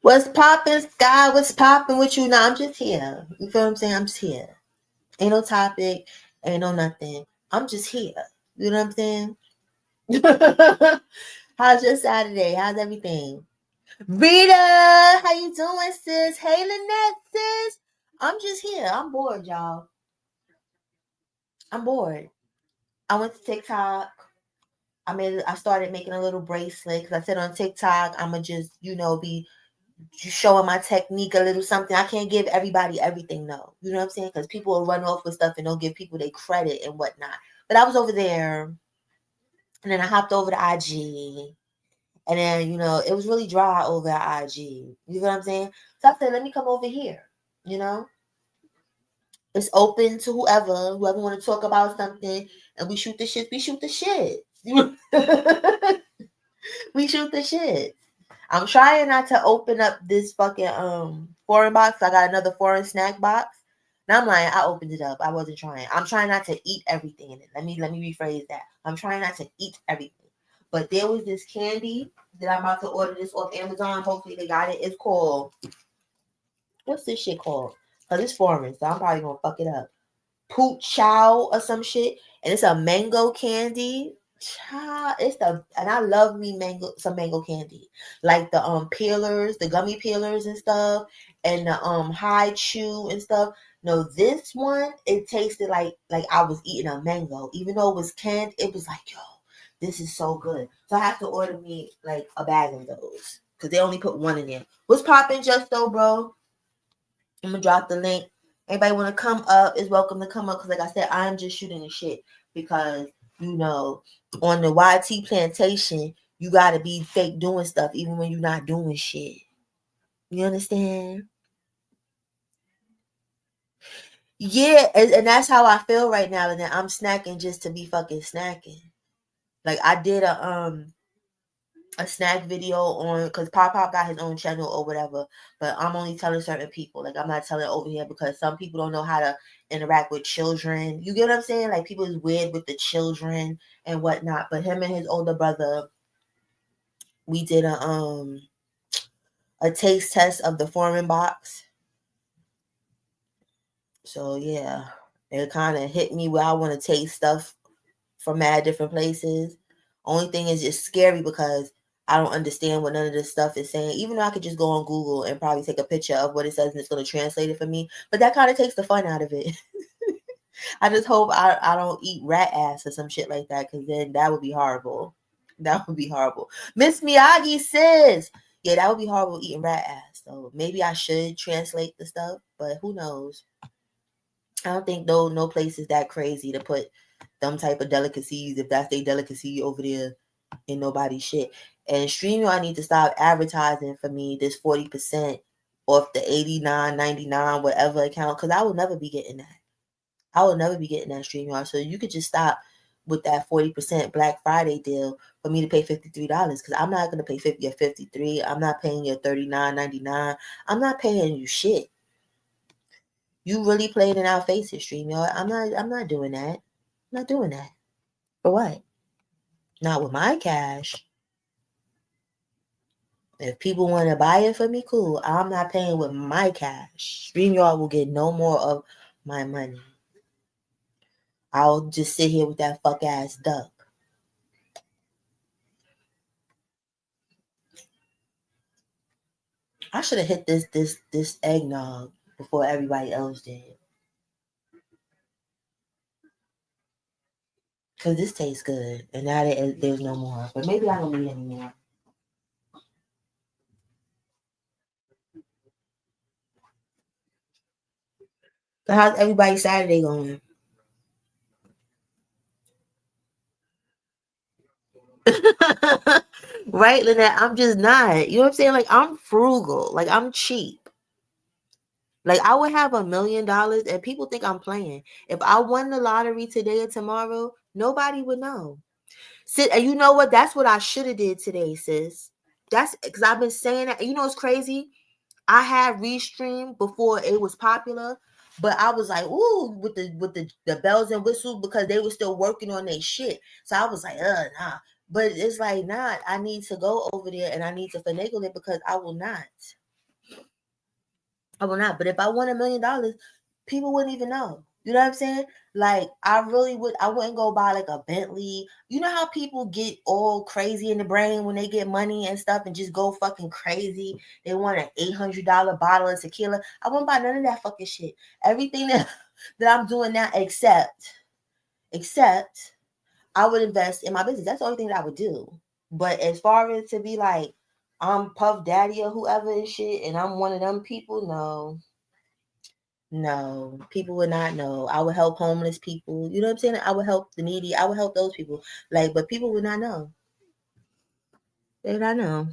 What's poppin', Sky? What's poppin' with you? Now I'm just here. You feel what I'm saying? I'm just here. Ain't no topic, ain't no nothing. I'm just here. You know what I'm saying? How's your Saturday? How's everything? Rita, how you doing, sis? Hey, Lynette, sis. I'm just here. I'm bored, y'all. I'm bored. I went to TikTok. I started making a little bracelet because I said on TikTok I'ma just be showing my technique a little something. I can't give everybody everything though. You know what I'm saying? Because people will run off with stuff and don't give people their credit and whatnot. But I was over there, and then I hopped over to IG, and then it was really dry over at IG. You know what I'm saying? So I said, let me come over here. You know, it's open to whoever want to talk about something, and we shoot the shit. We shoot the shit. We shoot the shit. I'm trying not to open up this fucking foreign box. I got another foreign snack box. Now I'm lying. I opened it up. I wasn't trying. I'm trying not to eat everything in it. Let me rephrase that. I'm trying not to eat everything. But there was this candy that I'm about to order this off Amazon. Hopefully they got it. It's called, what's this shit called? Because it's foreign, so I'm probably gonna fuck it up. Poot Chow or some shit. And it's a mango candy. Child, and I love me some mango candy, like the peelers, the gummy peelers and stuff, and the high chew and stuff. No, this one, it tasted like I was eating a mango, even though it was canned. It was like, yo, this is so good. So I have to order me like a bag of those because they only put one in there. What's popping, Justo, bro? I'm gonna drop the link. Anybody want to come up is welcome to come up because, like I said, I'm just shooting the shit because on the YT plantation, you gotta be fake doing stuff even when you're not doing shit. You understand? Yeah, and that's how I feel right now. And then I'm snacking just to be fucking snacking. Like I did a snack video on because Pop got his own channel or whatever, but I'm only telling certain people. Like I'm not telling over here because some people don't know how to interact with children. You get what I'm saying? Like people is weird with the children and whatnot. But him and his older brother, we did a taste test of the foreign box. So yeah, it kind of hit me where I want to taste stuff from mad different places. Only thing is it's scary because I don't understand what none of this stuff is saying. Even though I could just go on Google and probably take a picture of what it says and it's going to translate it for me. But that kind of takes the fun out of it. I just hope I don't eat rat ass or some shit like that because then that would be horrible. That would be horrible. Miss Miyagi says, yeah, that would be horrible eating rat ass. So maybe I should translate the stuff, but who knows? I don't think no place is that crazy to put them type of delicacies if that's their delicacy over there in nobody's shit. And StreamYard need to stop advertising for me this 40% off the $89.99 whatever account because I will never be getting that. I will never be getting that StreamYard. So you could just stop with that 40% Black Friday deal for me to pay $53 because I'm not gonna pay 50 or 53. I'm not paying you $39.99. I'm not paying you shit. You really played in our faces, StreamYard. I'm not doing that. I'm not doing that. For what? Not with my cash. If people want to buy it for me, cool. I'm not paying with my cash. StreamYard will get no more of my money. I'll just sit here with that fuck ass duck. I should have hit this eggnog before everybody else did. Cause this tastes good, and now there's no more. But maybe I don't need any more. So how's everybody's Saturday going? Right, Lynette? I'm just not. You know what I'm saying? Like I'm frugal. Like I'm cheap. Like I would have $1 million and people think I'm playing. If I won the lottery today or tomorrow, nobody would know. And you know what? That's what I should have did today, sis. That's because I've been saying that. You know what's crazy? I had Restream before it was popular, but I was like, ooh, with the bells and whistles because they were still working on their shit. So I was like, nah. But it's like, nah, I need to go over there and I need to finagle it because I will not. I will not. But if I won $1 million, people wouldn't even know. You know what I'm saying? Like, I wouldn't go buy like a Bentley. You know how people get all crazy in the brain when they get money and stuff and just go fucking crazy? They want an $800 bottle of tequila. I wouldn't buy none of that fucking shit. Everything that I'm doing now, except I would invest in my business. That's the only thing that I would do. But as far as to be like, I'm Puff Daddy or whoever and shit, and I'm one of them people, no, people would not know. I would help homeless people. You know what I'm saying? I would help the needy. I would help those people. Like, but people would not know. They would not know.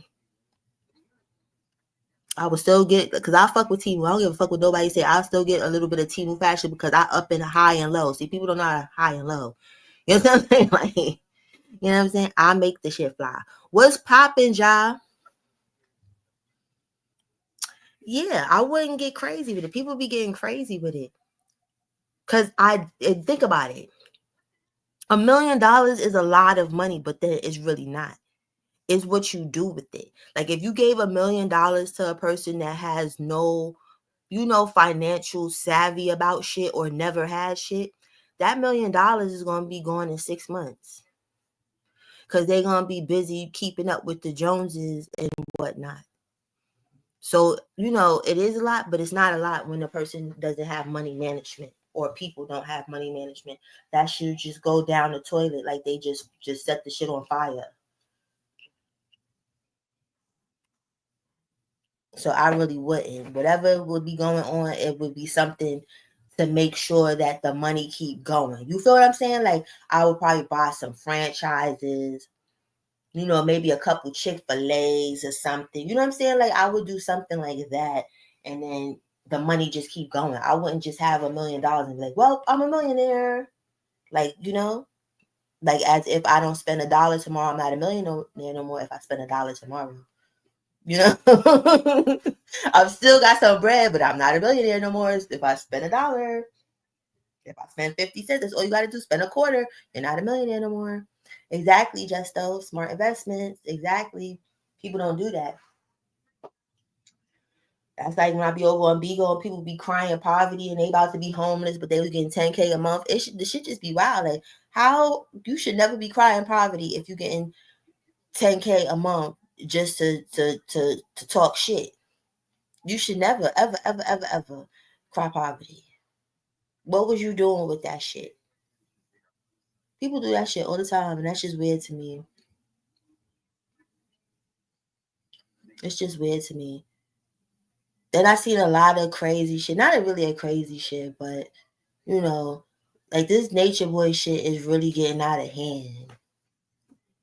I would still get, because I fuck with Temu. I don't give a fuck what nobody say. I'll still get a little bit of Temu fashion because I up in high and low. See, people don't know how to high and low. You know what I'm saying? Like, you know what I'm saying? I make the shit fly. What's poppin', y'all? Yeah, I wouldn't get crazy with it. People be getting crazy with it. Cause think about it. $1 million is a lot of money, but then it's really not. It's what you do with it. Like if you gave $1 million to a person that has no, financial savvy about shit or never had shit, that $1 million is gonna be gone in 6 months. Cause they're gonna be busy keeping up with the Joneses and whatnot. So, it is a lot, but it's not a lot when the person doesn't have money management or people don't have money management. That should just go down the toilet like they just set the shit on fire. So I really wouldn't. Whatever would be going on, it would be something to make sure that the money keep going. You feel what I'm saying? Like I would probably buy some franchises, maybe a couple Chick-fil-A's or something. You know what I'm saying? Like I would do something like that, and then the money just keep going. I wouldn't just have $1 million and be like, well, I'm a millionaire. Like, like as if I don't spend $1 tomorrow, I'm not a millionaire no more if I spend $1 tomorrow. I've still got some bread, but I'm not a millionaire no more if I spend $1. If I spend 50 cents, that's all you got to do. Spend a quarter. You're not a millionaire no more. Exactly, Justo. Smart investments. Exactly. People don't do that. That's like when I be over on Bigo and people be crying poverty and they about to be homeless, but they was getting 10K a month. The shit just be wild. Like how you should never be crying poverty if you're getting 10K a month just to talk shit. You should never, ever, ever, ever, ever cry poverty. What was you doing with that shit? People do that shit all the time, and that's just weird to me. It's just weird to me. Then I seen a lot of crazy shit. Not really a crazy shit, but like this Nature Boy shit is really getting out of hand.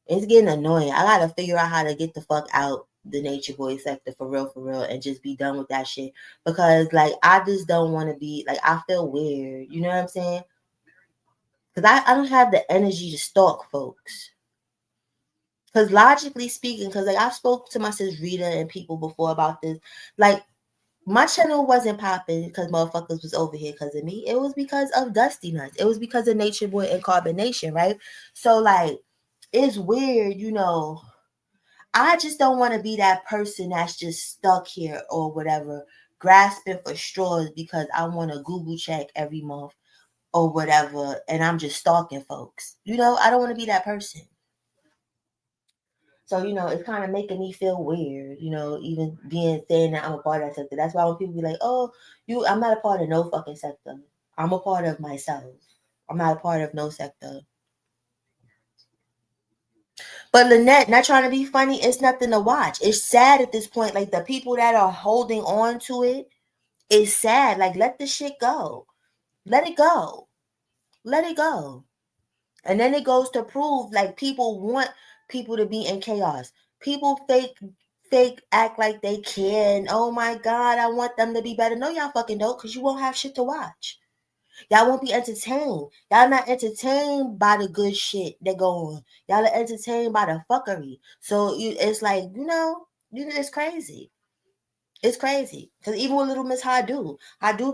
It's getting annoying. I gotta figure out how to get the fuck out the Nature Boy sector for real, and just be done with that shit. Because like I just don't want to be like I feel weird. You know what I'm saying? Because I don't have the energy to stalk folks. Because logically speaking, because like I've spoke to my sis Rita and people before about this, like my channel wasn't popping because motherfuckers was over here because of me. It was because of Dusty Nuts. It was because of Nature Boy and Carbonation, right? So like it's weird, I just don't want to be that person that's just stuck here or whatever, grasping for straws because I want a Google check every month or whatever, and I'm just stalking folks. I don't want to be that person. So, it's kind of making me feel weird, even saying that I'm a part of that sector. That's why when people be like, oh, I'm not a part of no fucking sector. I'm a part of myself. I'm not a part of no sector. But Lynette, not trying to be funny, it's nothing to watch. It's sad at this point. Like the people that are holding on to it, it's sad. Like let the shit go. Let it go. Let it go. And then it goes to prove like people want people to be in chaos. People fake act like they can. Oh my God, I want them to be better. No, y'all fucking don't, because you won't have shit to watch. Y'all won't be entertained. Y'all not entertained by the good shit that go on. Y'all are entertained by the fuckery. So it's like, it's crazy. It's crazy. Because even with little Miss Hadu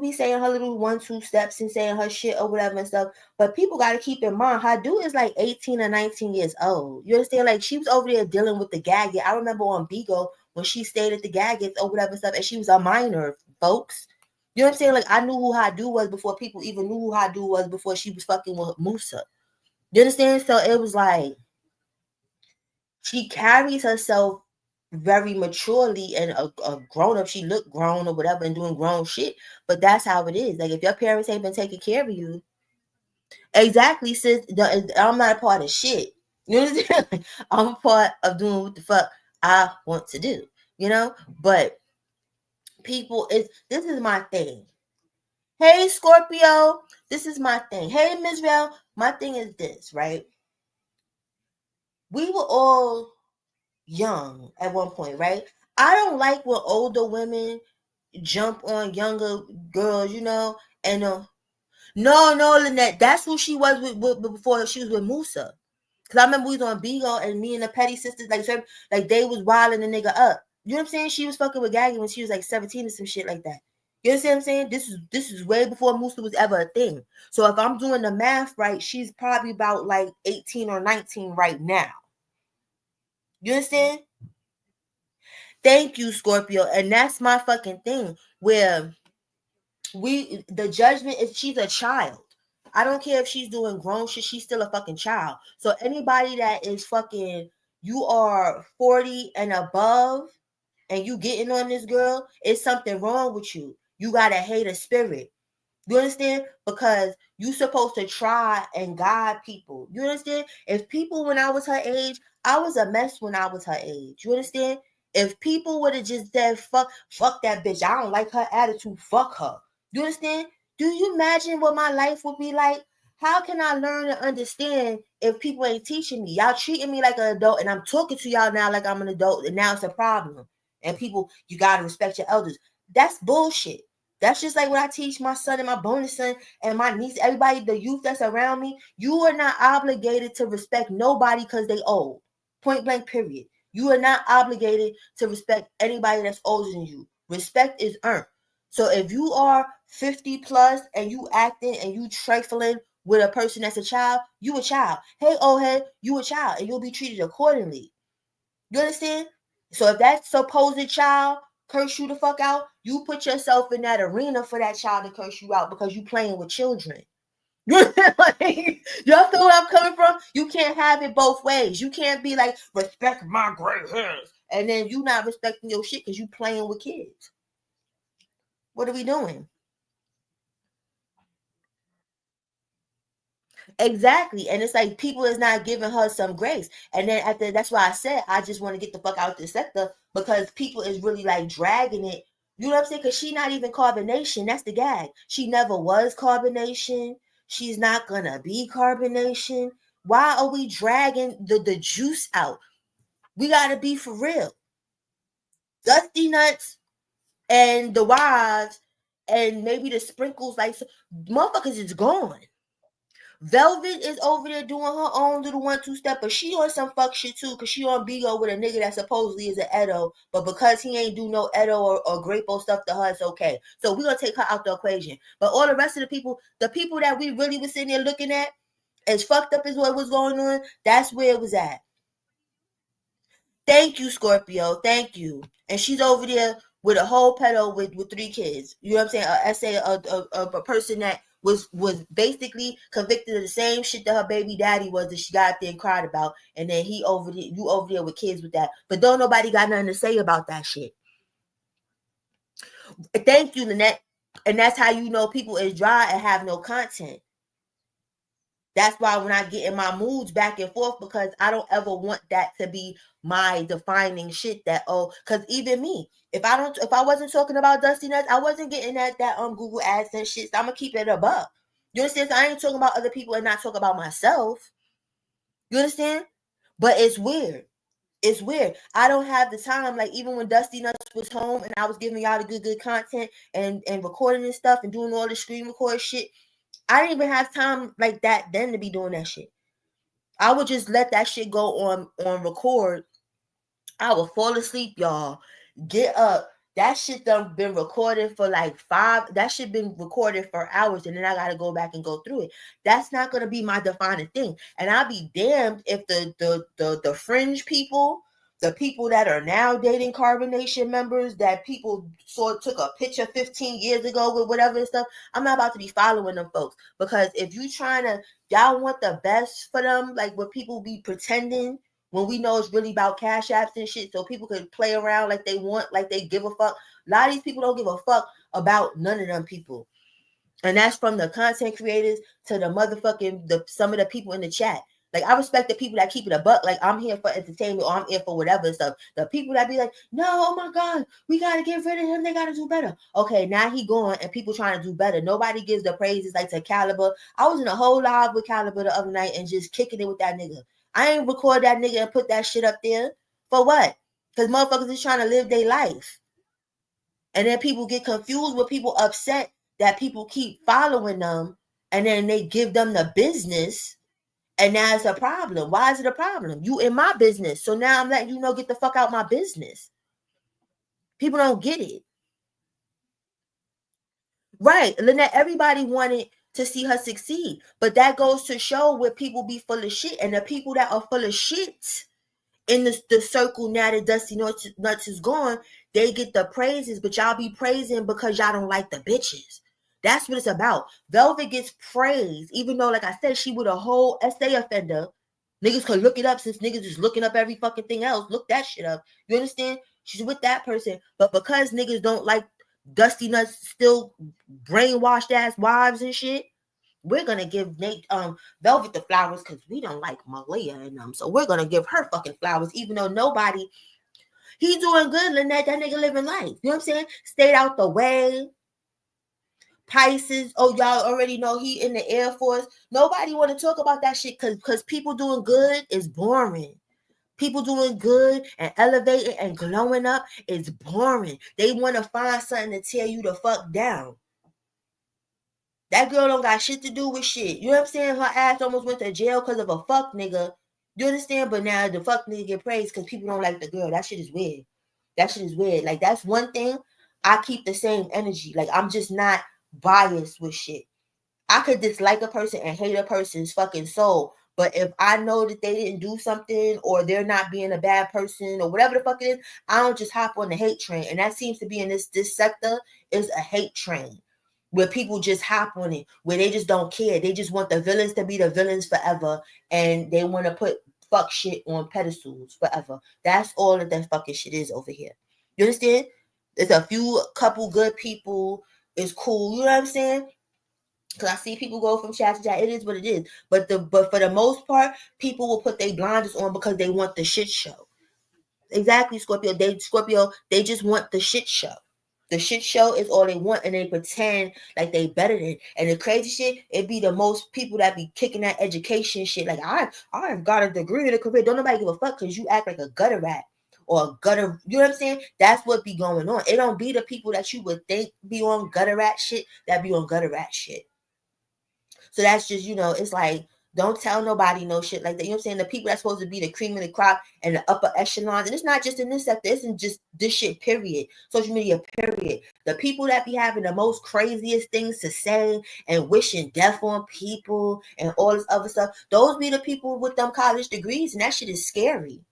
be saying her little 1-2 steps and saying her shit or whatever and stuff. But people got to keep in mind, Hadu is like 18 or 19 years old. You understand? Like, she was over there dealing with the Gaggett. I remember on Bigo when she stayed at the Gaggett or whatever and stuff, and she was a minor, folks. You know what I'm saying? Like, I knew who Hadu was before people even knew who Hadu was before she was fucking with Musa. You understand? So it was like, she carries herself very maturely and a grown up. She looked grown or whatever and doing grown shit. But that's how it is. Like, if your parents ain't been taking care of you, exactly, sis. I'm not a part of shit. You understand? I'm a part of doing what the fuck I want to do. You know? But people, this is my thing. Hey, Scorpio, this is my thing. Hey, Ms. Val, my thing is this, right? We were all young at one point, right? I don't like when older women jump on younger girls, you know. And no, Lynette, that's who she was with before she was with Musa. Cause I remember we was on Bigo and me and the Petty sisters, like they was wilding the nigga up. You know what I'm saying? She was fucking with Gaggy when she was like 17 or some shit like that. You understand what I'm saying? This is way before Musa was ever a thing. So if I'm doing the math right, she's probably about like 18 or 19 right now. You understand? Thank you, Scorpio. And that's my fucking thing. Where the judgment is, she's a child. I don't care if she's doing grown shit, she's still a fucking child. So anybody that is fucking, you are 40 and above and you getting on this girl, it's something wrong with you. You got a hater spirit. You understand? Because you supposed to try and guide people. You understand? If people, when I was her age, I was a mess when I was her age. You understand? If people would have just said, fuck that bitch, I don't like her attitude, fuck her. You understand? Do you imagine what my life would be like? How can I learn and understand if people ain't teaching me? Y'all treating me like an adult, and I'm talking to y'all now like I'm an adult, and now it's a problem. And people, you gotta respect your elders. That's bullshit. That's just like what I teach my son and my bonus son and my niece, everybody, the youth that's around me. You are not obligated to respect nobody because they old. Point blank, period. You are not obligated to respect anybody that's older than you. Respect is earned. So if you are 50 plus and you acting and you trifling with a person that's a child, you a child. Hey, old head, you a child, and you'll be treated accordingly. You understand? So if that supposed child curse you the fuck out, you put yourself in that arena for that child to curse you out because you playing with children. Like, y'all feel where I'm coming from? You can't have it both ways. You can't be like, respect my gray hairs, and then you not respecting your shit because you playing with kids. What are we doing? Exactly. And it's like people is not giving her some grace. And then after, that's why I said I just want to get the fuck out this sector, because people is really like dragging it. You know what I'm saying? Because she not even carbonation. That's the gag. She never was carbonation. She's not gonna be carbonation. Why are we dragging the juice out? We gotta be for real. Dusty Nuts and the wives and maybe the sprinkles, like, motherfuckers is gone. Velvet is over there doing her own little 1-2 step, but she on some fuck shit too, because she on Bigo with a nigga that supposedly is an Edo, but because he ain't do no Edo or Grapo stuff to her, it's okay. So we're gonna take her out the equation. But all the rest of the people that we really was sitting there looking at, as fucked up as what was going on, that's where it was at. Thank you, Scorpio. Thank you. And she's over there with a whole pedo with 3 kids. You know what I'm saying? A person that was basically convicted of the same shit that her baby daddy was, that she got there and cried about, and then you over there with kids with that. But don't nobody got nothing to say about that shit. Thank you, Lynette. And that's how you know people is dry and have no content. That's why when I get in my moods back and forth, because I don't ever want that to be my defining shit. That, because even me, if I wasn't talking about Dusty Nuts, I wasn't getting that Google AdSense shit. So I'm gonna keep it above. You understand? So I ain't talking about other people and not talk about myself. You understand? But it's weird. It's weird. I don't have the time. Like, even when Dusty Nuts was home and I was giving y'all the good content and recording and stuff and doing all the screen record shit, I didn't even have time like that then to be doing that shit. I would just let that shit go on record. I would fall asleep, y'all. Get up, That shit done been recorded for like that shit been recorded for hours, and then I gotta go back and go through it. That's not gonna be my defining thing. And I'll be damned if the fringe people, the people that are now dating Carbon Nation members, that people took a picture 15 years ago with whatever and stuff, I'm not about to be following them folks. Because if you trying to, y'all want the best for them, like what people be pretending, when we know it's really about cash apps and shit, so people can play around like they want, like they give a fuck. A lot of these people don't give a fuck about none of them people. And that's from the content creators to the motherfucking, some of the people in the chat. Like, I respect the people that keep it a buck. Like, I'm here for entertainment or I'm here for whatever and stuff. The people that be like, no, oh my God, we got to get rid of him. They got to do better. Okay, now he gone and people trying to do better. Nobody gives the praises like to Caliber. I was in a whole live with Caliber the other night and just kicking it with that nigga. I ain't record that nigga and put that shit up there. For what? Because motherfuckers is trying to live their life. And then people get confused with people upset that people keep following them, and then they give them the business, and now it's a problem. Why is it a problem? You in my business, so now I'm letting you know, get the fuck out my business. People don't get it. Right, Lynette, everybody wanted to see her succeed, but that goes to show where people be full of shit, and the people that are full of shit in the circle now that Dusty Nuts is gone, they get the praises, but y'all be praising because y'all don't like the bitches. That's what it's about. Velvet gets praised, even though, like I said, she with a whole essay offender. Niggas could look it up since niggas is looking up every fucking thing else. Look that shit up. You understand? She's with that person. But because niggas don't like Dusty Nuts still brainwashed ass wives and shit, we're gonna give Velvet the flowers because we don't like Malia and them. So we're gonna give her fucking flowers, even though nobody. He's doing good, Lynette. That nigga living life. You know what I'm saying? Stayed out the way. Pisces. Oh, y'all already know he in the Air Force. Nobody want to talk about that shit because people doing good is boring. People doing good and elevating and glowing up is boring. They want to find something to tear you the fuck down. That girl don't got shit to do with shit. You know what I'm saying? Her ass almost went to jail because of a fuck nigga. You understand? But now the fuck nigga get praised because people don't like the girl. That shit is weird. That shit is weird. Like, that's one thing. I keep the same energy. Like, I'm just not biased with shit. I could dislike a person and hate a person's fucking soul. But if I know that they didn't do something or they're not being a bad person or whatever the fuck it is, I don't just hop on the hate train. And that seems to be in this sector is a hate train, where people just hop on it, where they just don't care. They just want the villains to be the villains forever, and they want to put fuck shit on pedestals forever. That's all that fucking shit is over here. You understand? There's a couple good people. It's cool. You know what I'm saying? Because I see people go from chat to chat. It is what it is. But for the most part, people will put their blinders on because they want the shit show. Exactly, Scorpio. They just want the shit show. The shit show is all they want, and they pretend like they better than. And the crazy shit, it be the most people that be kicking that education shit. Like, I've got a degree in a career. Don't nobody give a fuck because you act like a gutter rat or a gutter. You know what I'm saying? That's what be going on. It don't be the people that you would think be on gutter rat shit that be on gutter rat shit. So that's just, it's like, don't tell nobody no shit like that. You know what I'm saying? The people that's supposed to be the cream of the crop and the upper echelons, and it's not just in this sector, it's in just this shit, period. Social media, period. The people that be having the most craziest things to say and wishing death on people and all this other stuff, those be the people with them college degrees, and that shit is scary.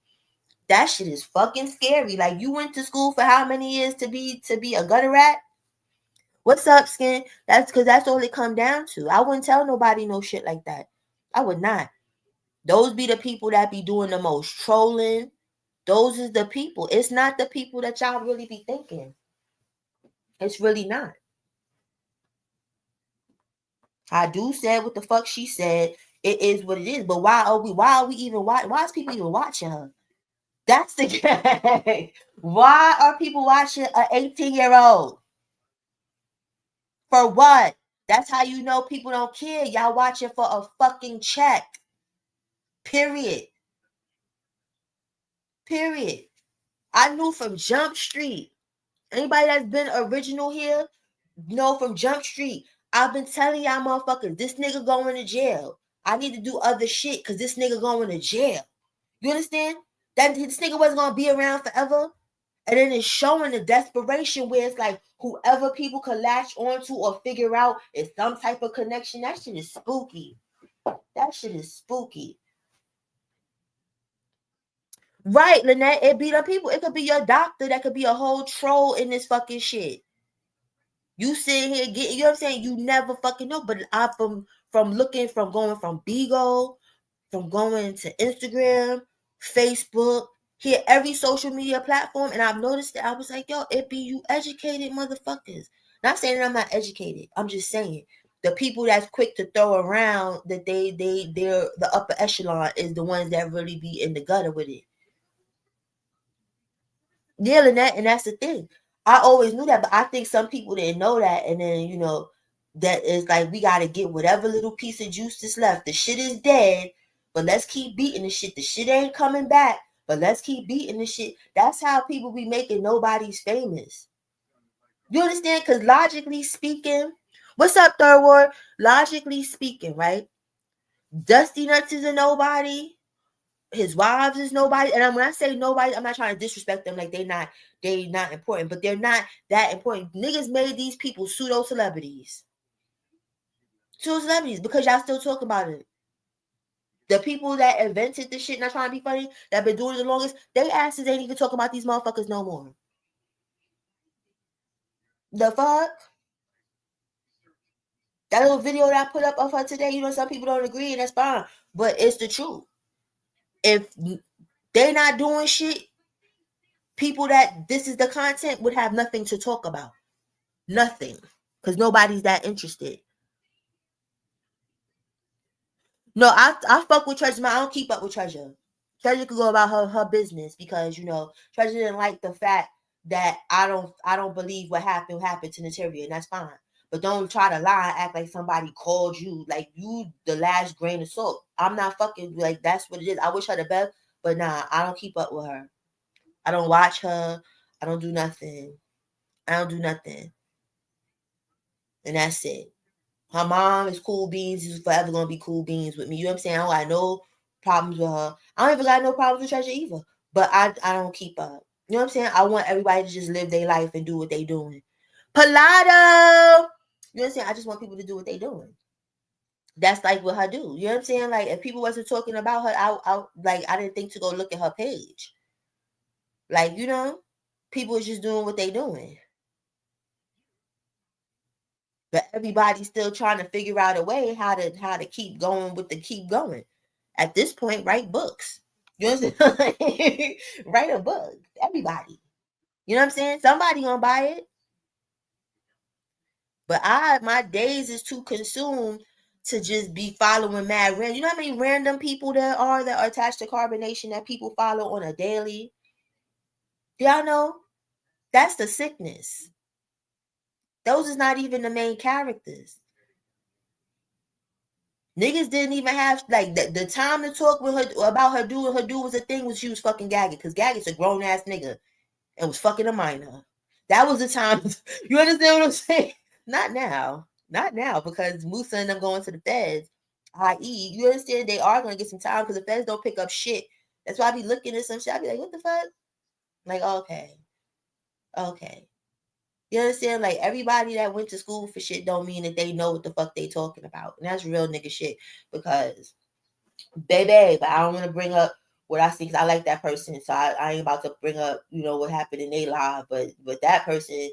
That shit is fucking scary. Like, you went to school for how many years to be a gutter rat? What's up, Skin? That's because that's all it come down to. I wouldn't tell nobody no shit like that. I would not. Those be the people that be doing the most trolling. Those is the people. It's not the people that y'all really be thinking. It's really not. Hadu said what the fuck she said. It is what it is. But why is people even watching her? That's the game. Why are people watching an 18-year-old? For what? That's how you know people don't care. Y'all watching for a fucking check. Period. I knew from Jump Street. Anybody that's been original here know from Jump Street. I've been telling y'all motherfuckers, this nigga going to jail. I need to do other shit because this nigga going to jail. You understand? That this nigga wasn't going to be around forever. And then it's showing the desperation where it's like whoever people can latch onto or figure out is some type of connection. That shit is spooky. That shit is spooky. Right, Lynette, it be the people. It could be your doctor. That could be a whole troll in this fucking shit. You sit here getting, you know what I'm saying? You never fucking know. But I from looking, from going from Bigo, from going to Instagram, Facebook, here, every social media platform, and I've noticed that I was like, yo, it be you educated motherfuckers. Not saying that I'm not educated. I'm just saying the people that's quick to throw around that they're the upper echelon is the ones that really be in the gutter with it. Yeah, and that's the thing. I always knew that, but I think some people didn't know that, and then that is like we gotta get whatever little piece of juice that's left. The shit is dead, but let's keep beating the shit. The shit ain't coming back, but let's keep beating the shit. That's how people be making nobodies famous. You understand? Because logically speaking, what's up, Third Ward? Logically speaking, right? Dusty Nuts is a nobody. His wives is nobody, and when I say nobody, I'm not trying to disrespect them. Like they not important, but they're not that important. Niggas made these people pseudo celebrities because y'all still talk about it. The people that invented this shit, not trying to be funny, that been doing it the longest, they asses ain't even talking about these motherfuckers no more. The fuck? That little video that I put up of her today, some people don't agree, and that's fine, but it's the truth. If they not doing shit, people that this is the content would have nothing to talk about. Nothing. Because nobody's that interested. No, I fuck with Treasure, but I don't keep up with Treasure. Treasure could go about her business because Treasure didn't like the fact that I don't believe what happened to Nataria, and that's fine. But don't try to lie and act like somebody called you, like you the last grain of salt. I'm not fucking like that's what it is. I wish her the best, but nah, I don't keep up with her. I don't watch her. I don't do nothing. And that's it. Her mom is cool beans. She's forever gonna be cool beans with me. You know what I'm saying? I don't got no problems with her. I don't even got no problems with Treasure either. But I don't keep up. You know what I'm saying? I want everybody to just live their life and do what they doing. Pilato! You know what I'm saying? I just want people to do what they doing. That's like what her do. You know what I'm saying? Like if people wasn't talking about her, I didn't think to go look at her page. Like, people is just doing what they doing. But everybody's still trying to figure out a way how to keep going with the keep going. At this point, write books. You know what I'm saying? Write a book. Everybody. You know what I'm saying? Somebody gonna buy it. But my days is too consumed to just be following mad random. You know how many random people that are attached to Carbonation that people follow on a daily? Do y'all know? That's the sickness. Those is not even the main characters. Niggas didn't even have like the time to talk with her about her doing was a thing when she was fucking Gaggett, because Gaggett's a grown ass nigga and was fucking a minor. That was the time. You understand what I'm saying? Not now, because Musa and them going to the feds. I.e., you understand they are gonna get some time because the feds don't pick up shit. That's why I be looking at some shit. I be like, what the fuck? Like, okay. You understand? Like everybody that went to school for shit don't mean that they know what the fuck they talking about. And that's real nigga shit. Because baby, but I don't want to bring up what I see because I like that person. So I ain't about to bring up, what happened in their life. But that person,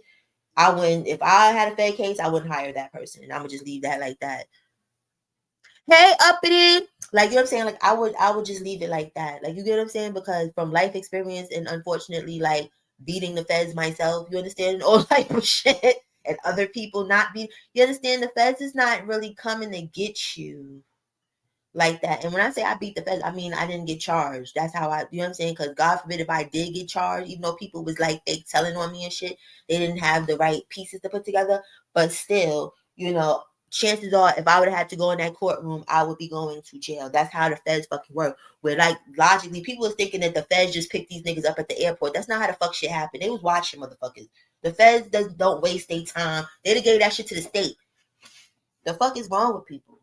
I wouldn't, if I had a fake case, I wouldn't hire that person. And I'm gonna just leave that like that. Hey, uppity. Like, you know what I'm saying? Like, I would just leave it like that. Like, you get what I'm saying? Because from life experience and unfortunately, like, beating the feds myself, you understand? All type of shit. And other people not be, you understand? The feds is not really coming to get you like that. And when I say I beat the feds, I mean I didn't get charged. That's how you know what I'm saying? Because God forbid if I did get charged, even though people was like fake telling on me and shit, they didn't have the right pieces to put together. But still, chances are if I would have had to go in that courtroom, I would be going to jail. That's how the feds fucking work. Where like logically, people was thinking that the feds just picked these niggas up at the airport. That's not how the fuck shit happened. They was watching motherfuckers. The feds don't waste their time. They gave that shit to the state. The fuck is wrong with people?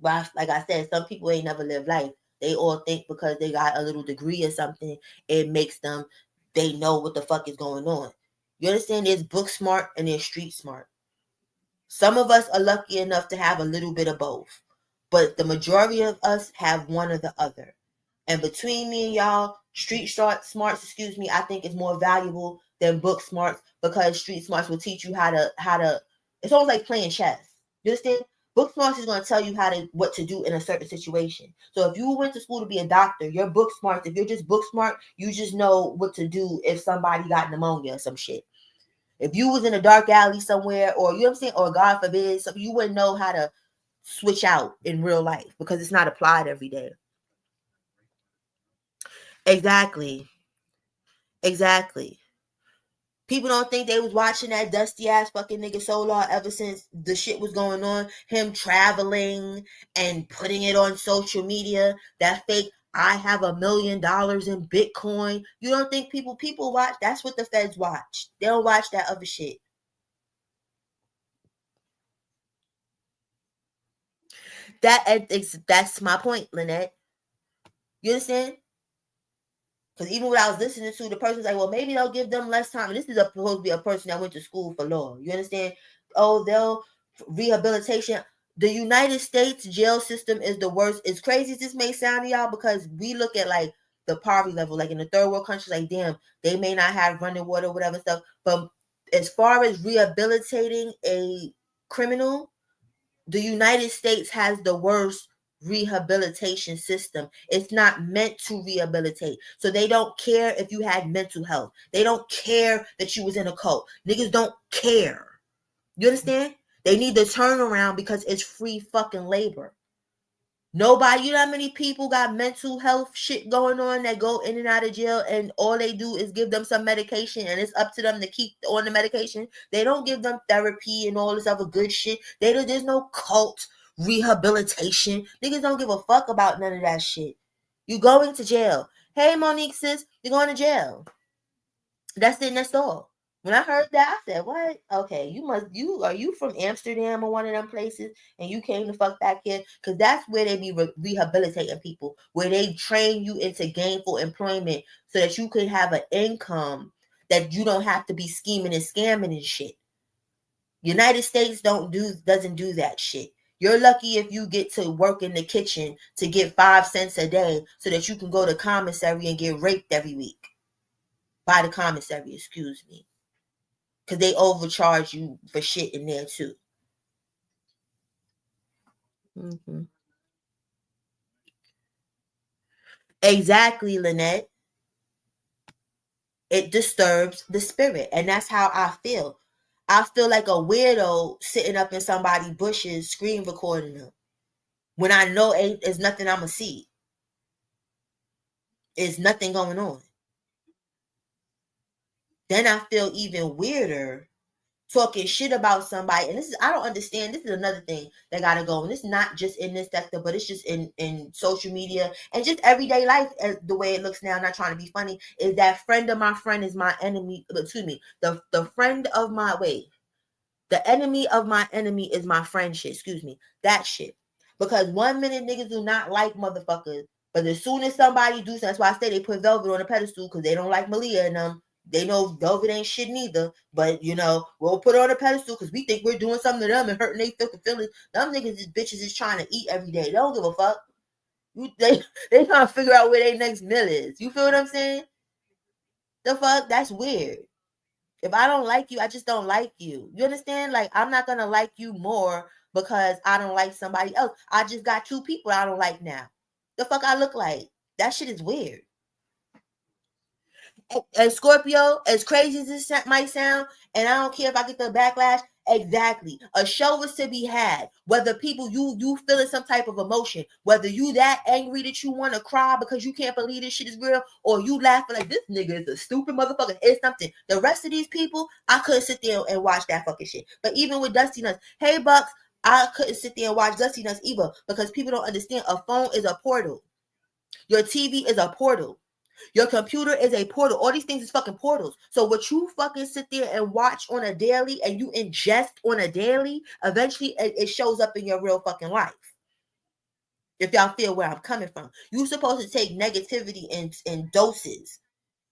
But like I said, some people ain't never lived life. They all think because they got a little degree or something, it makes them they know what the fuck is going on. You understand? There's book smart and there's street smart. Some of us are lucky enough to have a little bit of both, but the majority of us have one or the other. And between me and y'all, street smarts, I think is more valuable than book smarts, because street smarts will teach you how to. It's almost like playing chess. You understand? Book smarts is going to tell you what to do in a certain situation. So if you went to school to be a doctor, your book smarts. If you're just book smart, you just know what to do if somebody got pneumonia or some shit. If you was in a dark alley somewhere, or you know what I'm saying, or God forbid, so you wouldn't know how to switch out in real life because it's not applied every day. Exactly. People don't think they was watching that dusty ass fucking nigga Solar ever since the shit was going on. Him traveling and putting it on social media. That fake, I have $1 million in Bitcoin. You don't think people watch? That's what the feds watch. They don't watch that other shit. That's my point, Lynette. You understand? Because even when I was listening to the person's like, well, maybe they'll give them less time. And this is supposed to be a person that went to school for law. You understand? Oh, they'll rehabilitation. The United States jail system is the worst. As crazy as this may sound to y'all, because we look at like the poverty level, like in the third world countries, like damn, they may not have running water, whatever stuff. But as far as rehabilitating a criminal, the United States has the worst rehabilitation system. It's not meant to rehabilitate. So they don't care if you had mental health. They don't care that you was in a cult. Niggas don't care. You understand? They need the turnaround because it's free fucking labor. Nobody, you know how many people got mental health shit going on that go in and out of jail, and all they do is give them some medication, and it's up to them to keep on the medication. They don't give them therapy and all this other good shit. There's no cult rehabilitation. Niggas don't give a fuck about none of that shit. You going to jail. Hey, Monique, sis, you're going to jail. That's it, that's all. When I heard that, I said, what? Okay, are you from Amsterdam or one of them places, and you came to fuck back here? Because that's where they be rehabilitating people, where they train you into gainful employment so that you can have an income that you don't have to be scheming and scamming and shit. United States doesn't do that shit. You're lucky if you get to work in the kitchen to get 5 cents a day so that you can go to commissary and get raped every week. By the commissary, excuse me. Because they overcharge you for shit in there too. Mm-hmm. Exactly, Lynette. It disturbs the spirit. And that's how I feel. I feel like a weirdo sitting up in somebody's bushes, screen recording them. When I know there's nothing I'm going to see. There's nothing going on. Then I feel even weirder talking shit about somebody. And this is, I don't understand. This is another thing that gotta go. And it's not just in this sector, but it's just in social media and just everyday life, as the way it looks now. I'm not trying to be funny. Is that friend of my friend is my enemy? Excuse me. The friend of my the enemy of my enemy is my friend shit. Excuse me. That shit. Because 1 minute niggas do not like motherfuckers, but as soon as somebody do something, that's why I say they put Velvet on a pedestal, because they don't like Malia and them. They know Velvet ain't shit neither, but you know, we'll put her on a pedestal because we think we're doing something to them and hurting their fucking feelings. Them niggas, bitches is trying to eat every day. They don't give a fuck. They trying to figure out where their next meal is. You feel what I'm saying? The fuck? That's weird. If I don't like you, I just don't like you. You understand? Like, I'm not gonna like you more because I don't like somebody else. I just got 2 people I don't like now. The fuck I look like? That shit is weird. And Scorpio, as crazy as this might sound, and I don't care if I get the backlash. Exactly, a show is to be had. Whether people you feeling some type of emotion, whether you that angry that you want to cry because you can't believe this shit is real, or you laughing like this nigga is a stupid motherfucker. It's something. The rest of these people, I couldn't sit there and watch that fucking shit. But even with Dusty Nuts, hey Bucks, I couldn't sit there and watch Dusty Nuts either, because people don't understand. A phone is a portal. Your TV is a portal. Your computer is a portal. All these things is fucking portals. So what you fucking sit there and watch on a daily and you ingest on a daily, eventually it shows up in your real fucking life. If y'all feel where I'm coming from. You're supposed to take negativity in doses.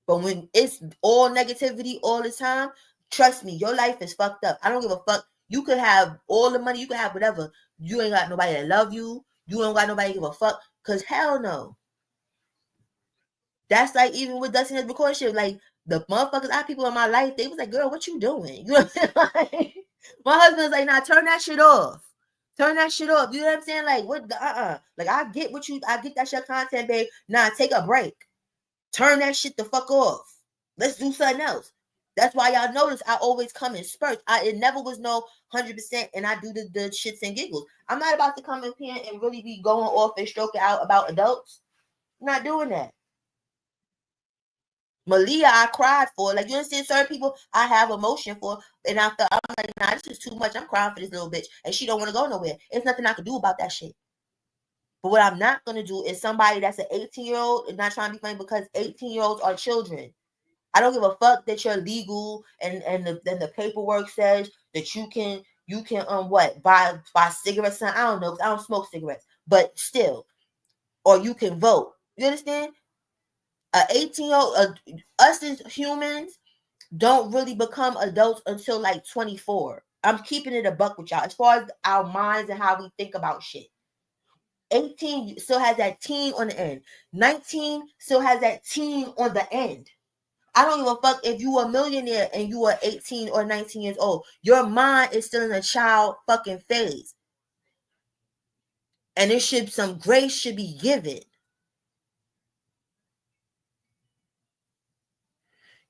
But when it's all negativity all the time, trust me, your life is fucked up. I don't give a fuck. You could have all the money, you could have whatever. You ain't got nobody that love you. You ain't got nobody to give a fuck. Cause hell no. That's like even with Dustin his recording shit. Like the motherfuckers, I have people in my life, they was like, girl, what you doing? You know what I'm saying? Like, my husband's like, nah, turn that shit off. Turn that shit off. You know what I'm saying? Like, what the Like I get that's your content, babe. Nah, take a break. Turn that shit the fuck off. Let's do something else. That's why y'all notice I always come in spurts. It never was no 100%, and I do the shits and giggles. I'm not about to come in here and really be going off and stroking out about adults. I'm not doing that. Malia, I cried for. Like, you understand, certain people I have emotion for, and I'm like, nah, this is too much. I'm crying for this little bitch, and she don't want to go nowhere. There's nothing I can do about that shit. But what I'm not gonna do is somebody that's an 18-year-old and not trying to be funny, because 18-year-olds are children. I don't give a fuck that you're legal and the paperwork says that you can what buy cigarettes. I don't know, because I don't smoke cigarettes, but still, or you can vote. You understand? A 18-year-old, us as humans don't really become adults until like 24. I'm keeping it a buck with y'all as far as our minds and how we think about shit. 18 still has that teen on the end. 19 still has that teen on the end. I don't give a fuck if you a millionaire and you are 18 or 19 years old. Your mind is still in a child fucking phase. And some grace should be given.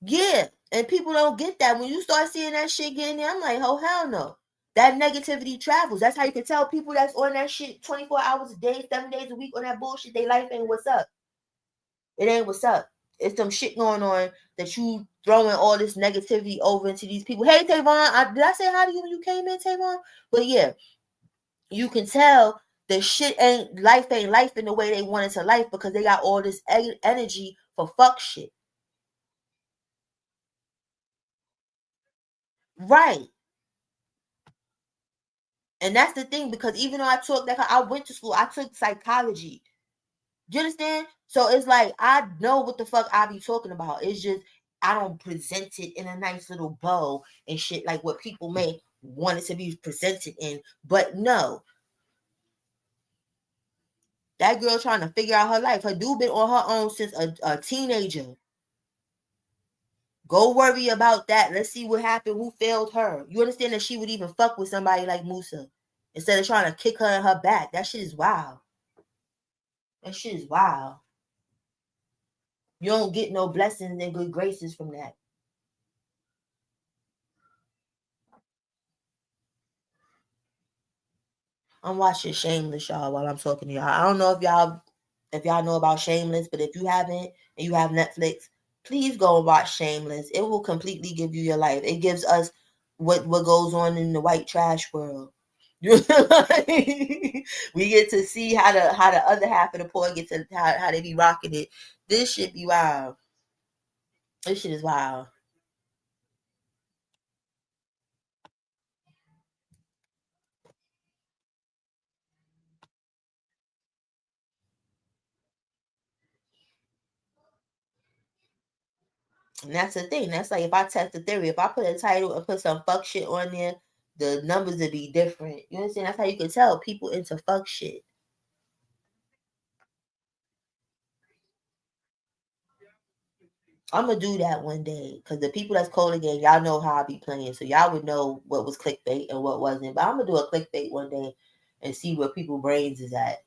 Yeah. And people don't get that. When you start seeing that shit getting there, I'm like, oh, hell no. That negativity travels. That's how you can tell people that's on that shit 24 hours a day, 7 days a week on that bullshit. Their life ain't what's up. It ain't what's up. It's some shit going on that you throwing all this negativity over into these people. Hey, Tavon, did I say hi to you when you came in, Tavon? But yeah, you can tell the shit ain't life in the way they want it to life, because they got all this energy for fuck shit. Right. And that's the thing, because even though I went to school, I took psychology. Do you understand? So it's like, I know what the fuck I be talking about. It's just, I don't present it in a nice little bow and shit like what people may want it to be presented in. But no. That girl trying to figure out her life. Her dude been on her own since a teenager. Go worry about that. Let's see what happened. Who failed her? You understand that she would even fuck with somebody like Musa instead of trying to kick her in her back? That shit is wild. That shit is wild. You don't get no blessings and good graces from that. I'm watching Shameless, y'all, while I'm talking to y'all. I don't know if y'all know about Shameless, but if you haven't and you have Netflix, please go and watch Shameless. It will completely give you your life. It gives us what goes on in the white trash world. We get to see how the other half of the poor get to how they be rocking it. This shit be wild. This shit is wild. And that's the thing. That's like if I test the theory, if I put a title and put some fuck shit on there, the numbers would be different. You understand? That's how you can tell people into fuck shit. I'm gonna do that one day, because the people that's calling again, y'all know how I be playing, so y'all would know what was clickbait and what wasn't. But I'm gonna do a clickbait one day and see where people's brains is at.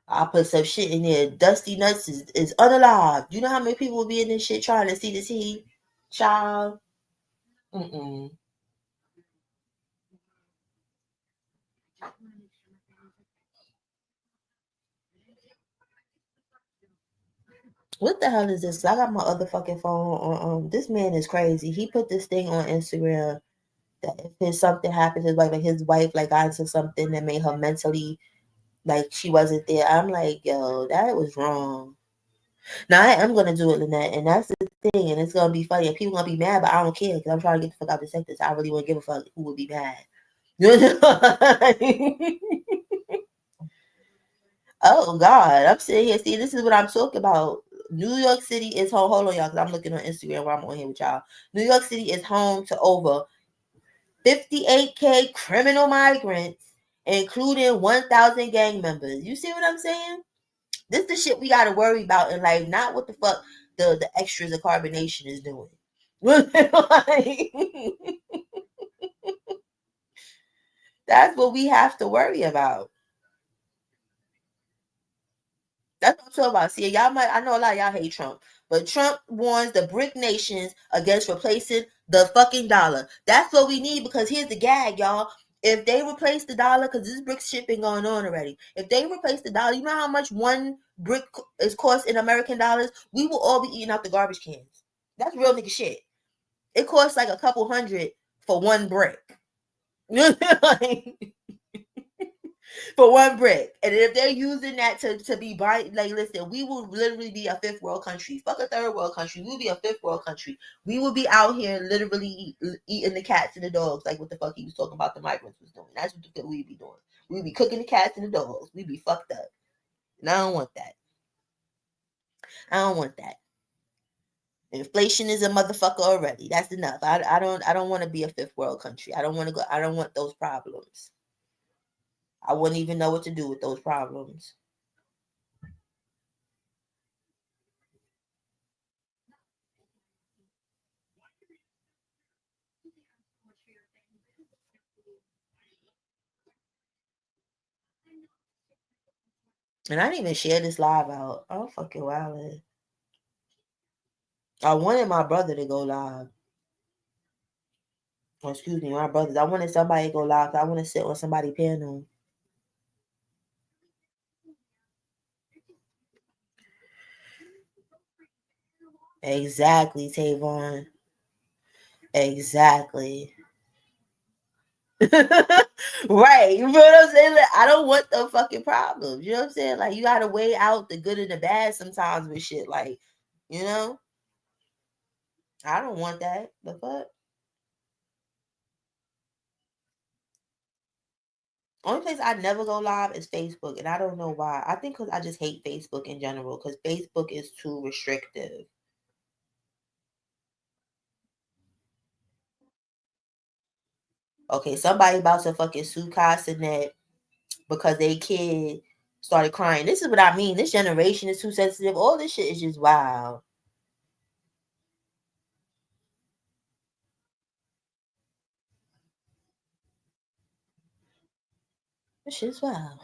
I put some shit in there. Dusty Nuts is unalive. You know how many people will be in this shit trying to see the tea? Child. Mm-mm. What the hell is this? I got my other fucking phone on. This man is crazy. He put this thing on Instagram that if something happens, his wife like got into something that made her mentally like she wasn't there. I'm like, yo, that was wrong. Now I am gonna do it, Lynette, and that's the thing, and it's gonna be funny, and people gonna be mad, but I don't care because I'm trying to get the fuck out of the sector. So I really wouldn't give a fuck who would be mad. You know? Oh God, I'm sitting here. See, this is what I'm talking about. New York City is home. Hold on, y'all, because I'm looking on Instagram while I'm on here with y'all. New York City is home to over 58K criminal migrants, including 1,000 gang members. You see what I'm saying? This is the shit we gotta worry about in life, not what the fuck the extras of carbonation is doing. Like, that's what we have to worry about. That's what I'm talking about. See, y'all might, I know a lot of y'all hate Trump, but Trump warns the BRIC nations against replacing the fucking dollar. That's what we need, because here's the gag, y'all. If they replace the dollar, because this BRIC shit been going on already. If they replace the dollar, you know how much one brick is cost in American dollars? We will all be eating out the garbage cans. That's real nigga shit. It costs like a couple hundred for one brick. Like, for one brick. And if they're using that to be buying, like, listen, we will literally be a fifth world country. Fuck a third world country. We'll be a fifth world country. We will be out here literally eating the cats and the dogs, like what the fuck he was talking about the migrants was doing. That's what the fuck we'd be doing. We'd be cooking the cats and the dogs. We'd be fucked up. And I don't want that. I don't want that. Inflation is a motherfucker already. That's enough. I don't want to be a fifth world country. I don't want to go. I don't want those problems. I wouldn't even know what to do with those problems. And I didn't even share this live out. Oh, fucking wild. I wanted my brother to go live. Or excuse me, my brothers. I wanted somebody to go live. I want to sit on somebody's panel. Exactly, Tavon. Exactly. Right. You know what I'm saying? Like, I don't want the fucking problems. You know what I'm saying? Like, you gotta weigh out the good and the bad sometimes with shit. Like, you know? I don't want that. The fuck? Only place I never go live is Facebook, and I don't know why. I think because I just hate Facebook in general, because Facebook is too restrictive. Okay, somebody about to fucking sue Castanet because they kid started crying. This is what I mean. This generation is too sensitive. All this shit is just wild. This shit's wild.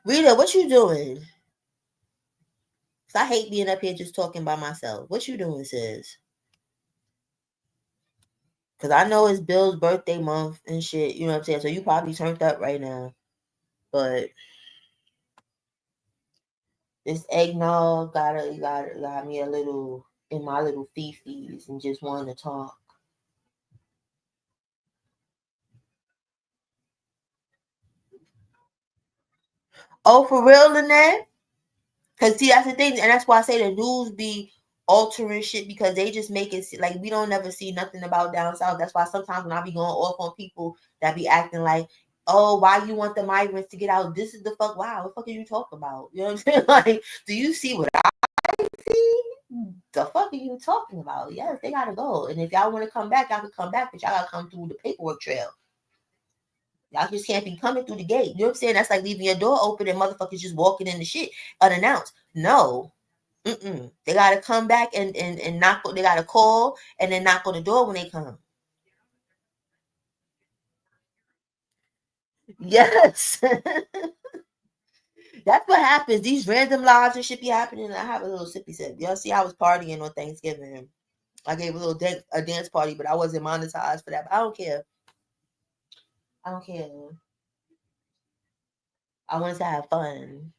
Rita, what you doing? 'Cause I hate being up here just talking by myself. What you doing, sis? Because I know it's Bill's birthday month and shit. You know what I'm saying? So you probably turned up right now. But this eggnog got me a little in my little fifis and just wanting to talk. Oh, for real, Lynette? Because see, that's the thing, and that's why I say the news be altering shit, because they just make it like we don't never see nothing about down south. That's why sometimes when I be going off on people that be acting like, oh, why you want the migrants to get out? This is the fuck. Wow, what the fuck are you talking about? You know what I'm saying? Like, do you see what I see? The fuck are you talking about? Yes, they gotta go. And if y'all want to come back, y'all can come back, but y'all gotta come through the paperwork trail. Y'all just can't be coming through the gate. You know what I'm saying? That's like leaving your door open and motherfuckers just walking in the shit unannounced. No. Mm-mm. They gotta come back and knock. They gotta call and then knock on the door when they come. Yes. That's what happens. These random lives and shit be happening. I have a little sippy sip. Y'all see, I was partying on Thanksgiving. I gave a little a dance party, but I wasn't monetized for that. But I don't care. I don't care. I wanted to have fun.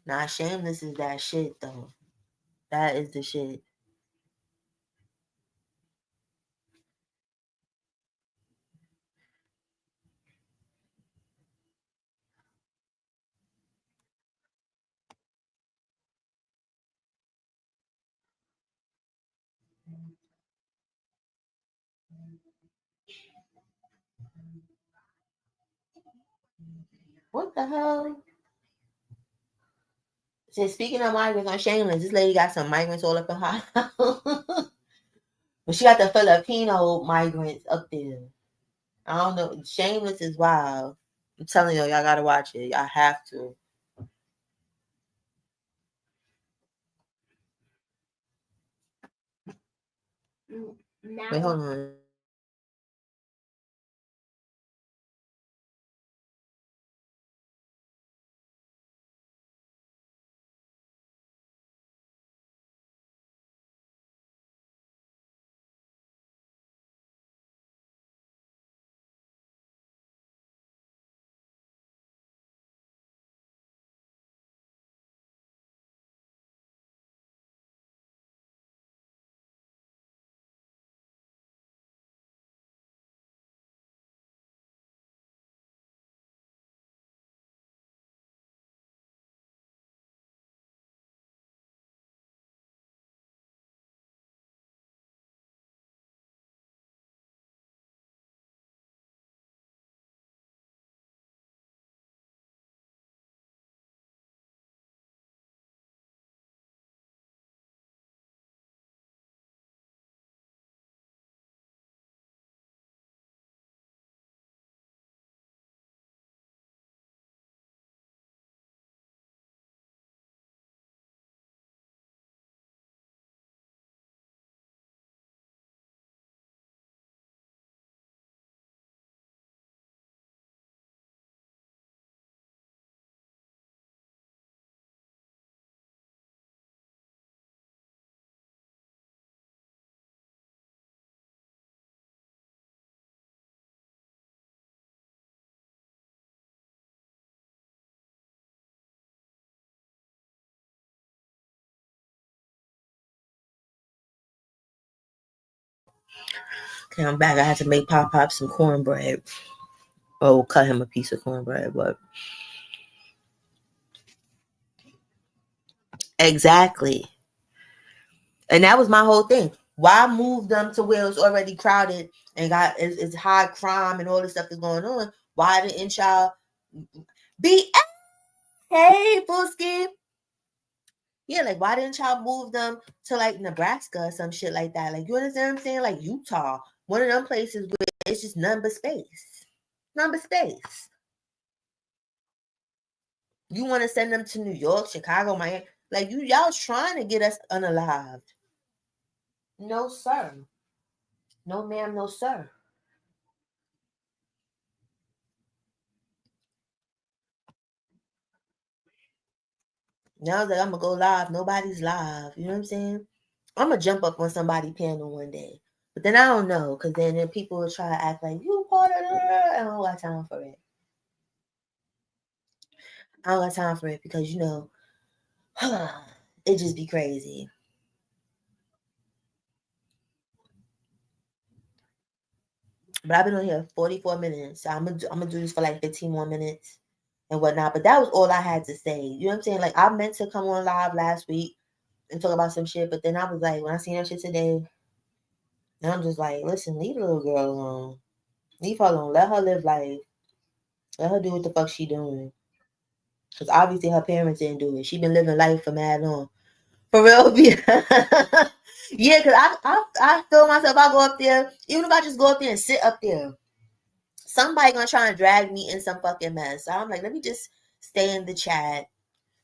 Nah, shameless is that shit though. That is the shit. What the hell? So speaking of migrants on Shameless, this lady got some migrants all up in her house. But she got the Filipino migrants up there. I don't know. Shameless is wild. I'm telling y'all gotta watch it. Y'all have to. Wait, hold on. Okay, I'm back. I had to make Pop some cornbread. Oh, cut him a piece of cornbread, but exactly. And that was my whole thing. Why move them to where it's already crowded and got it's high crime and all this stuff is going on? Why didn't y'all be hey Booski? Yeah, like why didn't y'all move them to like Nebraska or some shit like that? Like you understand what I'm saying? Like Utah, one of them places where it's just none but space. None but space. You want to send them to New York, Chicago, Miami? Like y'all trying to get us unalived. No, sir. No, ma'am, no, sir. Now that I'm gonna go live, nobody's live. You know what I'm saying? I'm gonna jump up on somebody's panel one day, but then I don't know, cause then people will try to act like you part of it. I don't got time for it. I don't got time for it because it just be crazy. But I've been on here 44 minutes, so I'm gonna do this for like 15 more minutes and whatnot. But that was all I had to say. You know what I'm saying? Like I meant to come on live last week and talk about some shit, but then I was like, when I seen that shit today, and I'm just like, listen, leave the little girl alone. Leave her alone. Let her live life. Let her do what the fuck she doing. Because obviously her parents didn't do it. She been living life for mad long. For real. Yeah, because I feel myself, I go up there, even if I just go up there and sit up there, somebody gonna try and drag me in some fucking mess. So I'm like, let me just stay in the chat.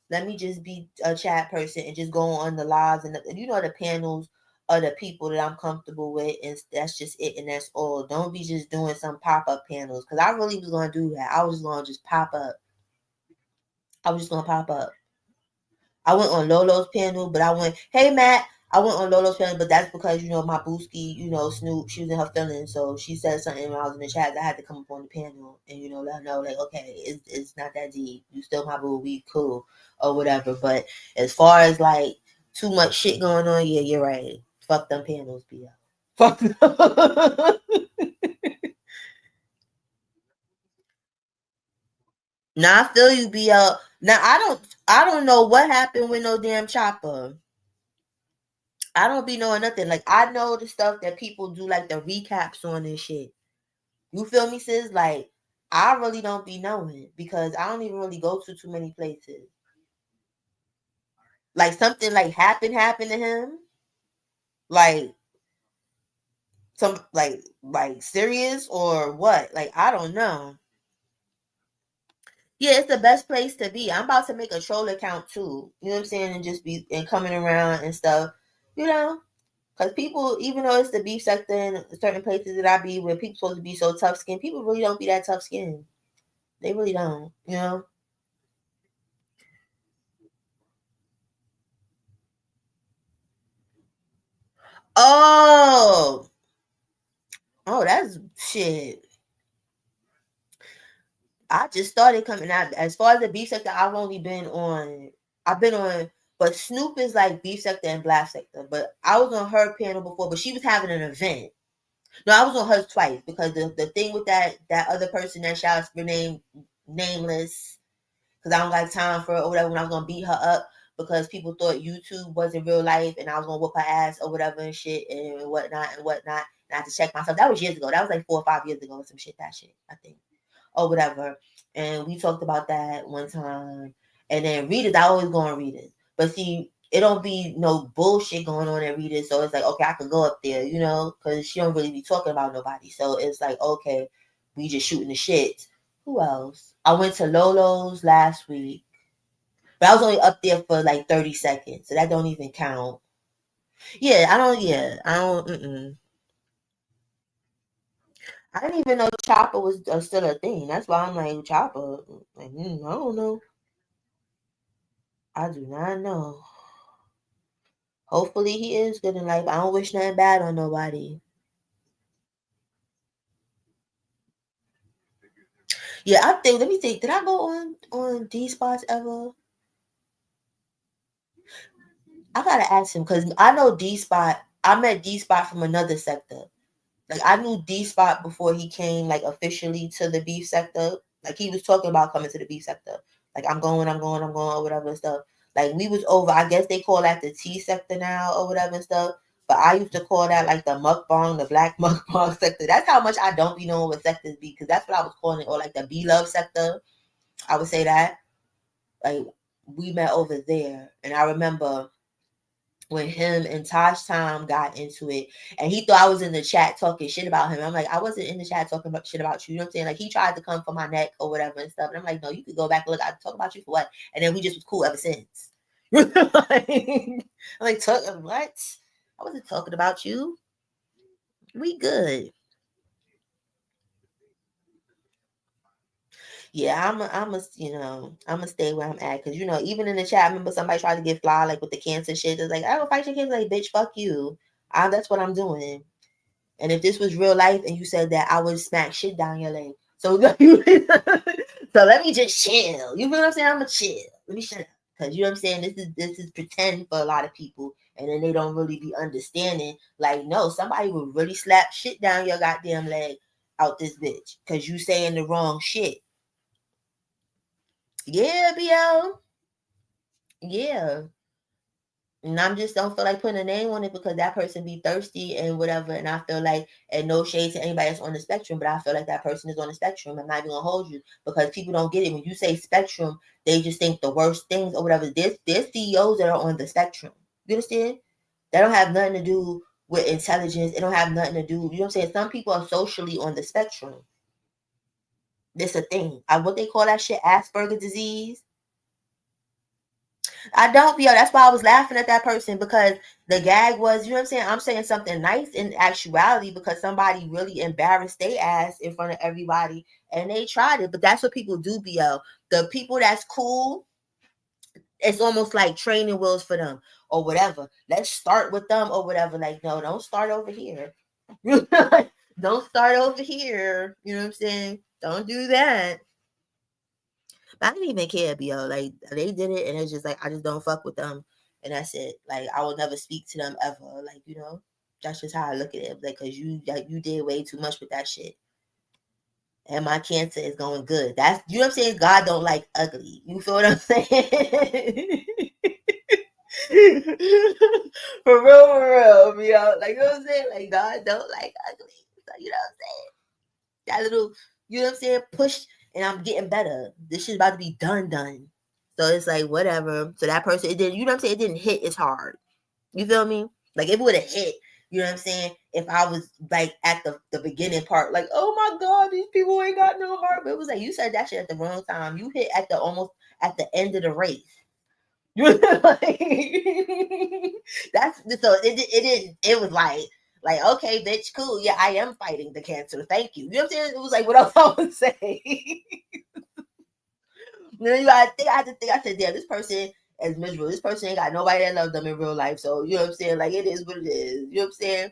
Let me just be a chat person and just go on the lives and the panels are the people that I'm comfortable with, and that's just it, and that's all. Don't be just doing some pop-up panels because I really was gonna do that. I was gonna just pop up. I was just gonna pop up. I went on Lolo's panel, but hey Matt, I went on Lolo's panel, but that's because my booski, Snoop, she was in her feelings, so she said something when I was in the chat that I had to come up on the panel and let her know like, okay, it's not that deep. You still my boo, we cool or whatever. But as far as like too much shit going on, yeah, you're right. Fuck them panels, be out. Fuck them. Now I feel you, be out. Now I don't know what happened with no damn chopper. I don't be knowing nothing. Like I know the stuff that people do, like the recaps on this shit. You feel me, sis? Like I really don't be knowing because I don't even really go to too many places. Like something like happened to him, like some like serious or what? Like I don't know. Yeah, it's the best place to be. I'm about to make a troll account too. You know what I'm saying? And just be and coming around and stuff. You know, because people, even though it's the beef sector in certain places that I be where people supposed to be so tough skinned, people really don't be that tough skinned. They really don't. You know. Oh, oh, that's shit. I just started coming out. As far as the beef sector, I've only been on. I've been on, but Snoop is like beef sector and black sector. But I was on her panel before, but she was having an event. No, I was on hers twice because the thing with that other person that shouts her name nameless because I don't got time for it or whatever. When I was gonna beat her up because people thought YouTube wasn't real life and I was gonna whoop her ass or whatever and shit and whatnot and whatnot. And I had to check myself. That was years ago. That was like 4 or 5 years ago or some shit. That shit, I think, or whatever. And we talked about that one time. And then readers, I always go on readers, but see, it don't be no bullshit going on at readers. So it's like, okay, I can go up there, you know, because she don't really be talking about nobody. So it's like, okay, we just shooting the shit. Who else? I went to Lolo's last week, but I was only up there for like 30 seconds, so that don't even count. Yeah, I don't. Yeah, I don't. I didn't even know Chopper was still a thing. That's why I'm like Chopper. Like, I don't know. I do not know. Hopefully he is good in life. I don't wish nothing bad on nobody. Yeah, I think. Let me think. Did I go on D spots ever? I gotta ask him because I know D spot. I met D spot from another sector. Like I knew D Spot before he came like officially to the beef sector. Like he was talking about coming to the beef sector. Like I'm going, or whatever and stuff. Like we was over. I guess they call that the T sector now or whatever and stuff. But I used to call that like the mukbang, the black mukbang sector. That's how much I don't be knowing what sectors be because that's what I was calling it, or like the B love sector. I would say that. Like we met over there, and I remember when him and Taj Time got into it, and he thought I was in the chat talking shit about him. I'm like, I wasn't in the chat talking about shit about you. You know what I'm saying? Like he tried to come for my neck or whatever and stuff. And I'm like, no, you could go back and look. I talk about you for what? And then we just was cool ever since. like, I'm like, talk what? I wasn't talking about you. We good. Yeah, I'm gonna stay where I'm at because even in the chat, I remember somebody tried to get fly like with the cancer shit. It's like I don't fight your cancer, like bitch, fuck you. That's what I'm doing. And if this was real life and you said that, I would smack shit down your leg. So, so let me just chill. You feel what I'm saying? I'm gonna chill. Let me shut up. Cause you know what I'm saying? This is pretend for a lot of people. And then they don't really be understanding. Like, no, somebody would really slap shit down your goddamn leg out this bitch. Cause you saying the wrong shit. Yeah, BL. Yeah. And I'm just don't feel like putting a name on it because that person be thirsty and whatever. And I feel like, and no shade to anybody that's on the spectrum, but I feel like that person is on the spectrum. I'm not even gonna hold you because people don't get it. When you say spectrum, they just think the worst things or whatever. There's CEOs that are on the spectrum. You understand? That don't have nothing to do with intelligence. It don't have nothing to do. You know what I'm saying? Some people are socially on the spectrum. This a thing. What they call that shit, Asperger's disease. I don't feel that's why I was laughing at that person because the gag was, you know what I'm saying? I'm saying something nice in actuality because somebody really embarrassed their ass in front of everybody and they tried it. But that's what people do, BL. The people that's cool, it's almost like training wheels for them or whatever. Let's start with them or whatever. Like, no, don't start over here. Don't start over here. You know what I'm saying? Don't do that. But I didn't even care, BO. Like they did it, and it's just like I just don't fuck with them, and that's it. Like I will never speak to them ever. Like that's just how I look at it. Like because you did way too much with that shit, and my cancer is going good. That's what I'm saying. God don't like ugly. You feel what I'm saying? For real, BO. Like you know what I'm saying? Like God don't like ugly. So you know what I'm saying? That little. You know what I'm saying? Push, and I'm getting better. This shit's about to be done. So it's like, whatever. So that person, it didn't, you know what I'm saying? It didn't hit as hard. You feel me? Like, if it would have hit, you know what I'm saying? If I was like at the beginning part, like, oh my God, these people ain't got no heart. But it was like, you said that shit at the wrong time. You hit at the almost at the end of the race. That's so it was like, okay, bitch, cool. Yeah, I am fighting the cancer. Thank you. You know what I'm saying? It was like, what else I would say? Then you gotta think, I said, damn, this person is miserable. This person ain't got nobody that loves them in real life. So you know what I'm saying? Like, it is what it is. You know what I'm saying?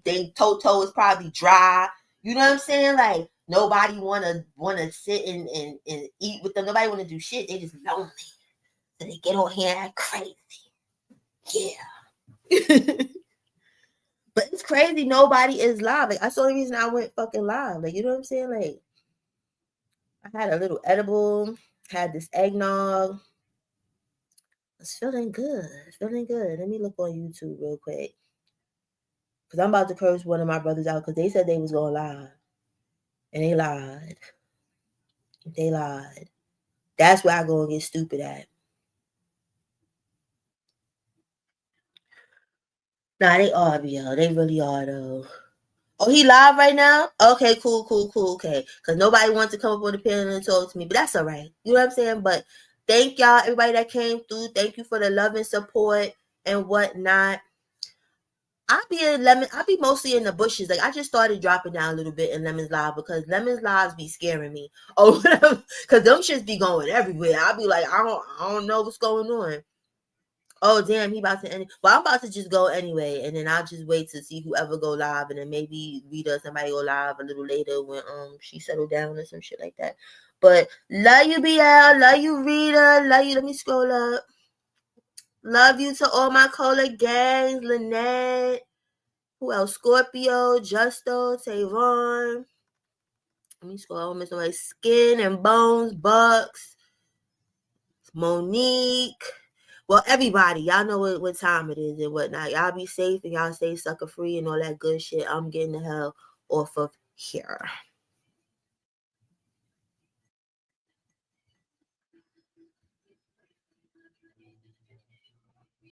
They Toto is probably dry. You know what I'm saying? Like, nobody wanna sit and eat with them. Nobody wanna do shit. They just lonely. So they get on here and act crazy. Yeah. But it's crazy. Nobody is live. Like, that's the only reason I went fucking live. Like, you know what I'm saying? Like, I had a little edible, had this eggnog. It's feeling good. Feeling good. Let me look on YouTube real quick. Because I'm about to curse one of my brothers out because they said they was going live. And they lied. They lied. That's where I go and get stupid at. Nah, they are, yo. They really are, though. Oh, he live right now? Okay, cool. Okay. Because nobody wants to come up on the panel and talk to me. But that's all right. You know what I'm saying? But thank y'all, everybody that came through. Thank you for the love and support and whatnot. I be mostly in the bushes. Like, I just started dropping down a little bit in Lemon's live because Lemon's lives be scaring me. Oh, because them shits be going everywhere. I'll be like, I don't know what's going on. Oh damn, he about to end. Well, I'm about to just go anyway, and then I'll just wait to see whoever go live, and then maybe Rita, somebody go live a little later when she settled down or some shit like that. But love you, BL. Love you, Rita. Love you. Let me scroll up. Love you to all my Cola gangs, Lynette. Who else? Scorpio, Justo, Tavon. Let me scroll. I'm missing my Skin and Bones, Bucks, Monique. Well, everybody, y'all know what time it is and whatnot. Y'all be safe and y'all stay sucker free and all that good shit. I'm getting the hell off of here.